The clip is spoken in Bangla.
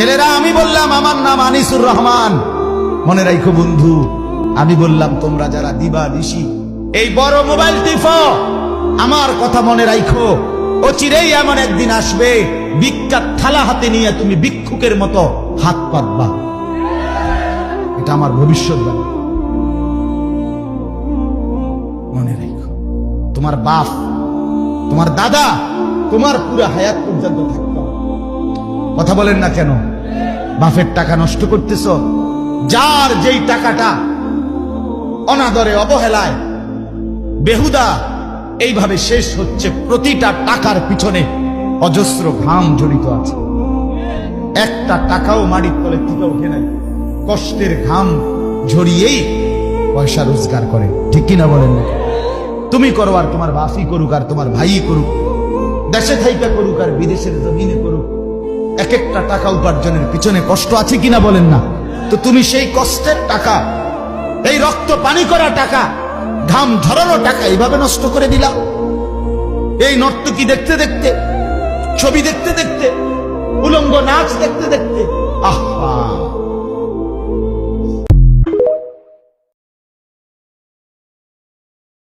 ছেলেরা, আমি বললাম আমার নাম আনিসুর রহমান। মনে রাখো বন্ধু, আমি বললাম তোমরা যারা দিবা দিশি এই বড় মোবাইল টিপো, আমার কথা মনে রাখো, অচিরেই এমন একদিন আসবে ভিক্ষার থালা হাতে নিয়ে তুমি ভিক্ষুকের মতো হাত পাতবা। এটা আমার ভবিষ্যৎবাণী, মনে রাখো। তোমার বাপ, তোমার দাদা, তোমার পুরো হায়াত পর্যন্ত থাকতো। কথা বলেন না কেন? বাপের টাকা নষ্ট করতেছ। যার যেই টাকাটা অনাদরে, অবহেলায়, বেহুদা এইভাবে শেষ হচ্ছে, প্রতিটা টাকার পিছনে অজস্র ঘাম জড়িত আছে। একটা টাকাও মাটির তলে থেকে ওঠে নাই, কষ্টের ঘাম ঝরিয়েই পয়সা রোজগার করে। ঠিক কিনা বলেন না? তুমি করো আর তোমার বাপই করুক আর তোমার ভাই করুক, দেশে থাইকা করুক আর বিদেশের জমিনে করুক, এক একটা টাকা উপার্জনের পিছনে কষ্ট আছে কিনা বলেন না? তো তুমি সেই কষ্টের টাকা, এই রক্ত পানি করা টাকা, ঘাম ঝরানো টাকা এইভাবে নষ্ট করে দিলা। এই নর্তকী দেখতে দেখতে, ছবি দেখতে দেখতে, উলঙ্গ নাচ দেখতে দেখতে, আহা!